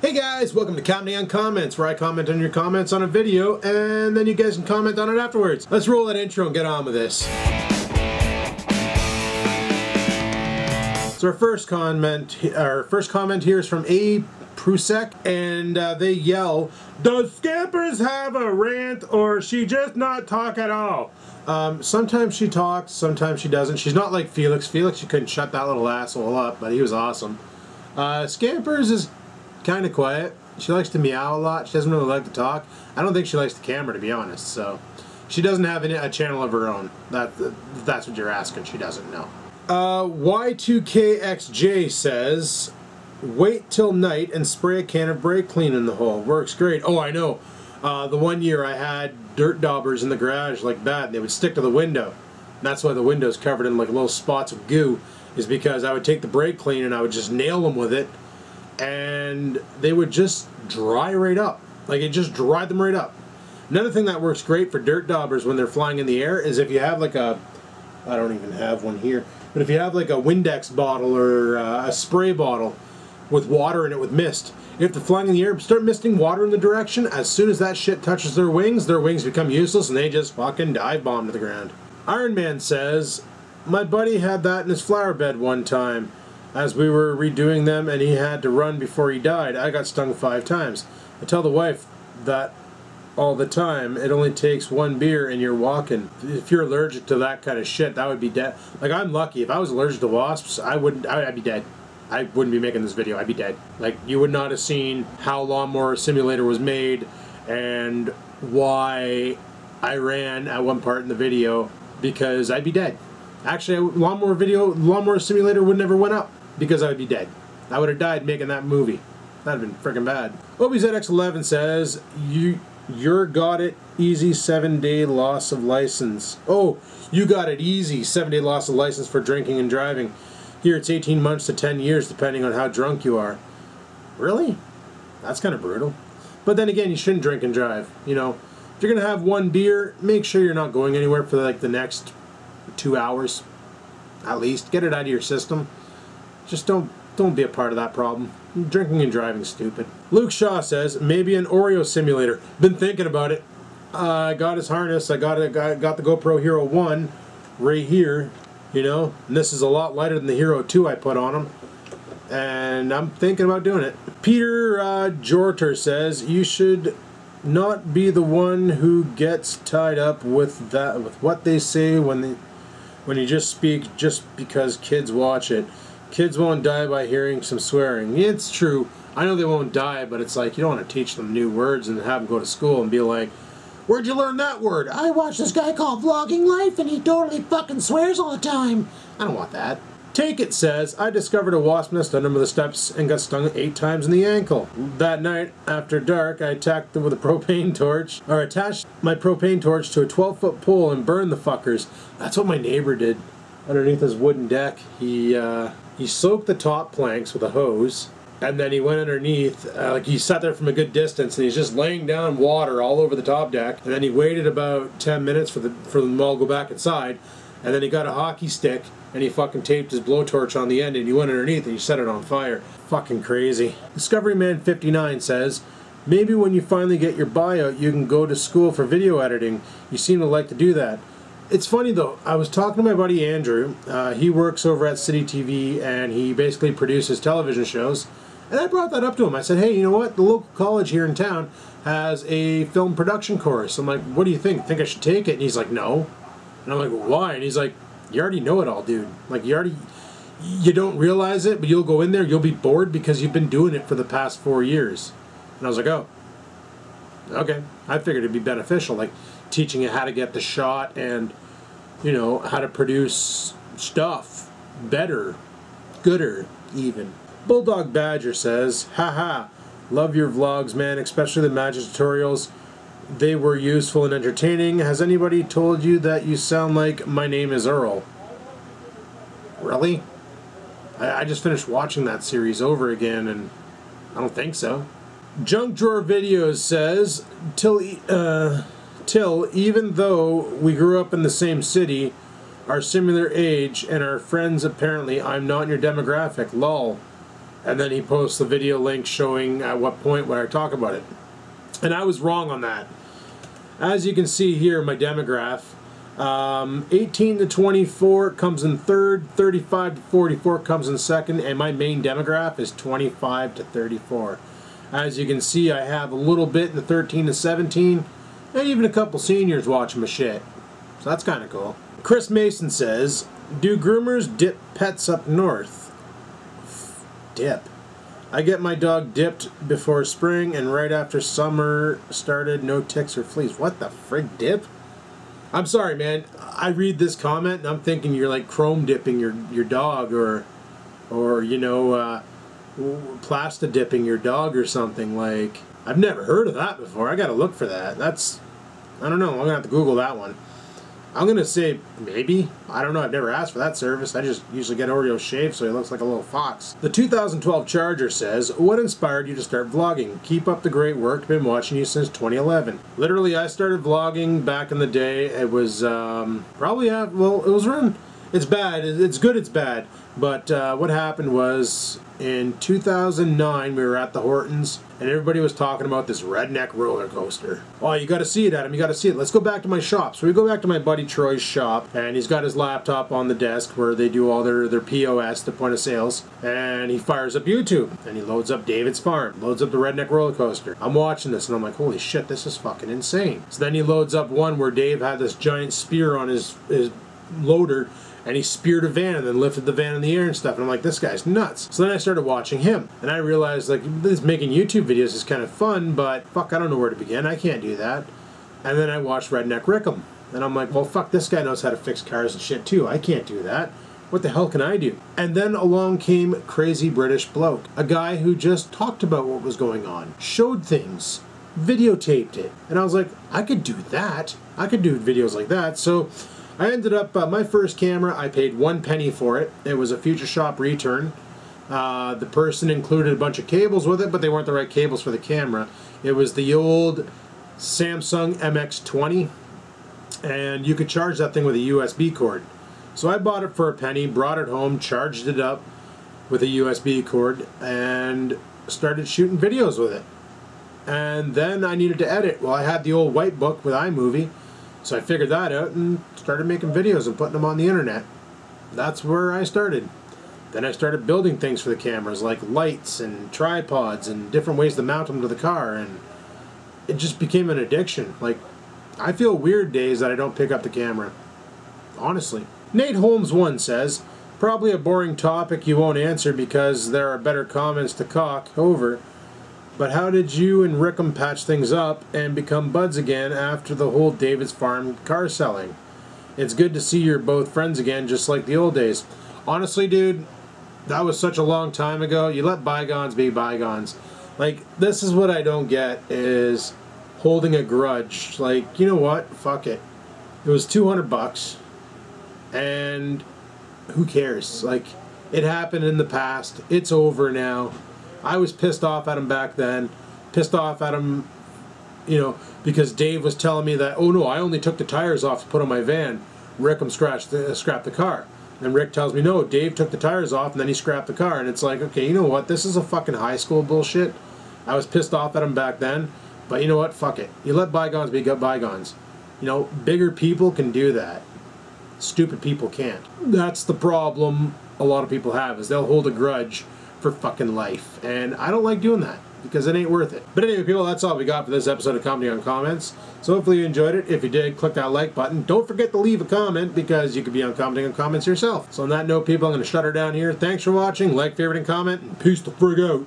Hey guys, welcome to Commenting on Comments, where I comment on your comments on a video, and then you guys can comment on it afterwards. Let's roll that intro and get on with this. So our first comment here is from A. Prusek, and they yell, "Does Scampers have a rant, or she just not talk at all?" Sometimes she talks, sometimes she doesn't. She's not like Felix. Felix, you couldn't shut that little asshole up, but he was awesome. Scampers is kind of quiet. She likes to meow a lot. She doesn't really like to talk. I don't think she likes the camera, to be honest. So she doesn't have a channel of her own. That's what you're asking. She doesn't know. Y2KXJ says, "Wait till night and spray a can of brake clean in the hole. Works great." Oh, I know. The one year I had dirt daubers in the garage like that, and they would stick to the window. And that's why the window's covered in like little spots of goo, is because I would take the brake clean and I would just nail them with it, and they would just dry right up. Like, it just dried them right up. Another thing that works great for dirt daubers when they're flying in the air is if you have like a, I don't even have one here, but if you have like a Windex bottle or a spray bottle with water in it with mist, if they're flying in the air, start misting water in the direction. As soon as that shit touches their wings become useless and they just fucking dive bomb to the ground. Iron Man says, "My buddy had that in his flower bed one time as we were redoing them, and he had to run before he died. I got stung 5 times. I tell the wife that all the time. It only takes 1 beer and you're walking. If you're allergic to that kind of shit, that would be dead. Like, I'm lucky. If I was allergic to wasps, I'd be dead. I wouldn't be making this video. I'd be dead. Like, you would not have seen how Lawnmower Simulator was made and why I ran at one part in the video, because I'd be dead. Actually, Lawnmower Simulator would never went up because I would be dead. I would have died making that movie. That'd have been freaking bad." OBZX11 says, You're got it easy 7-day loss of license. Oh, you got it easy 7-day loss of license for drinking and driving. Here it's 18 months to 10 years depending on how drunk you are. Really? That's kind of brutal. But then again, you shouldn't drink and drive. You know, if you're going to have 1 beer, make sure you're not going anywhere for like the next 2 hours. At least. Get it out of your system. Just don't be a part of that problem. Drinking and driving is stupid. Luke Shaw says, "Maybe an Oreo simulator. Been thinking about it. I got his harness. I got the GoPro Hero 1 right here. You know, and this is a lot lighter than the Hero 2 I put on him. And I'm thinking about doing it." Peter Jorter says, "You should not be the one who gets tied up with what they say when you just speak just because kids watch it. Kids won't die by hearing some swearing." It's true. I know they won't die, but it's like, you don't want to teach them new words and have them go to school and be like, "Where'd you learn that word?" "I watched this guy called Vlogging Life and he totally fucking swears all the time." I don't want that. Take It says, "I discovered a wasp nest under the steps and got stung 8 times in the ankle. That night, after dark, I attacked them with a propane torch, or attached my propane torch to a 12-foot pole and burned the fuckers." That's what my neighbor did underneath his wooden deck. He soaked the top planks with a hose, and then he went underneath, like he sat there from a good distance, and he's just laying down water all over the top deck, and then he waited about 10 minutes for them all to go back inside, and then he got a hockey stick, and he fucking taped his blowtorch on the end, and he went underneath, and he set it on fire. Fucking crazy. DiscoveryMan59 says, "Maybe when you finally get your buyout, you can go to school for video editing. You seem to like to do that." It's funny though, I was talking to my buddy Andrew. He works over at City TV and he basically produces television shows. And I brought that up to him. I said, "Hey, you know what? The local college here in town has a film production course." I'm like, "What do you think? Think I should take it?" And he's like, "No." And I'm like, "Why?" And he's like, "You already know it all, dude. Like, you don't realize it, but you'll go in there, you'll be bored because you've been doing it for the past 4 years." And I was like, "Oh, okay." I figured it'd be beneficial, like teaching you how to get the shot and, you know, how to produce stuff better, gooder even. Bulldog Badger says, "Haha, love your vlogs, man, especially the magic tutorials. They were useful and entertaining. Has anybody told you that you sound like My Name is Earl?" Really? I just finished watching that series over again and I don't think so. Junk Drawer Videos says, Till, even though we grew up in the same city, are similar age, and our friends apparently, I'm not in your demographic, lol. And then he posts the video link showing at what point where I talk about it. And I was wrong on that. As you can see here, my demograph, 18 to 24 comes in third, 35 to 44 comes in second, and my main demograph is 25 to 34. As you can see, I have a little bit in the 13 to 17, and even a couple seniors watching my shit. So that's kind of cool. Chris Mason says, do groomers dip pets up north? Dip. I get my dog dipped before spring and right after summer started, no ticks or fleas. What the frig, dip? I'm sorry, man. I read this comment and I'm thinking you're like chrome dipping your dog or you know, plasta dipping your dog or something. Like, I've never heard of that before. I gotta look for that. That's, I don't know. I'm gonna have to Google that one. I'm gonna say maybe. I don't know. I've never asked for that service. I just usually get Oreo shaved so he looks like a little fox. The 2012 Charger says, what inspired you to start vlogging? Keep up the great work. Been watching you since 2011. Literally, I started vlogging back in the day. It was probably, well, it was around, it's bad. It's good, it's bad. But what happened was in 2009, we were at the Hortons and everybody was talking about this redneck roller coaster. Oh, you got to see it, Adam. You got to see it. Let's go back to my shop. So we go back to my buddy Troy's shop, and he's got his laptop on the desk where they do all their POS, the point of sales, and he fires up YouTube and he loads up David's Farm, loads up the redneck roller coaster. I'm watching this and I'm like, holy shit, this is fucking insane. So then he loads up one where Dave had this giant spear on his loader, and he speared a van and then lifted the van in the air and stuff. And I'm like, this guy's nuts. So then I started watching him. And I realized, like, this making YouTube videos is kind of fun, but fuck, I don't know where to begin. I can't do that. And then I watched Redneck Rickham. And I'm like, well, fuck, this guy knows how to fix cars and shit too. I can't do that. What the hell can I do? And then along came Crazy British Bloke. A guy who just talked about what was going on. Showed things. Videotaped it. And I was like, I could do that. I could do videos like that. So I ended up, my first camera, I paid 1 penny for it. It was a Future Shop return. The person included a bunch of cables with it, but they weren't the right cables for the camera. It was the old Samsung MX-20, and you could charge that thing with a USB cord. So I bought it for 1 penny, brought it home, charged it up with a USB cord, and started shooting videos with it. And then I needed to edit. Well, I had the old white book with iMovie, so I figured that out and started making videos and putting them on the internet. That's where I started. Then I started building things for the cameras, like lights and tripods and different ways to mount them to the car, and it just became an addiction. Like, I feel weird days that I don't pick up the camera. Honestly. Nate Holmes 1 says, probably a boring topic you won't answer because there are better comments to CoC over. But how did you and Rickham patch things up and become buds again after the whole David's Farm car selling? It's good to see you're both friends again, just like the old days. Honestly, dude, that was such a long time ago. You let bygones be bygones. Like, this is what I don't get, is holding a grudge. Like, you know what? Fuck it. It was $200, and who cares? Like, it happened in the past. It's over now. I was pissed off at him back then, pissed off at him, you know, because Dave was telling me that, oh no, I only took the tires off to put on my van. Rickham scrapped the car. And Rick tells me, no, Dave took the tires off and then he scrapped the car. And it's like, okay, you know what, this is a fucking high school bullshit. I was pissed off at him back then, but you know what, fuck it. You let bygones be bygones. You know, bigger people can do that. Stupid people can't. That's the problem a lot of people have, is they'll hold a grudge for fucking life, and I don't like doing that because it ain't worth it. But anyway, people, that's all we got for this episode of Commenting on Comments. So hopefully you enjoyed it. If you did, click that like button. Don't forget to leave a comment because you could be on Commenting on Comments yourself. So on that note, people, I'm going to shut her down here. Thanks for watching. Like, favorite, and comment, and peace the frig out.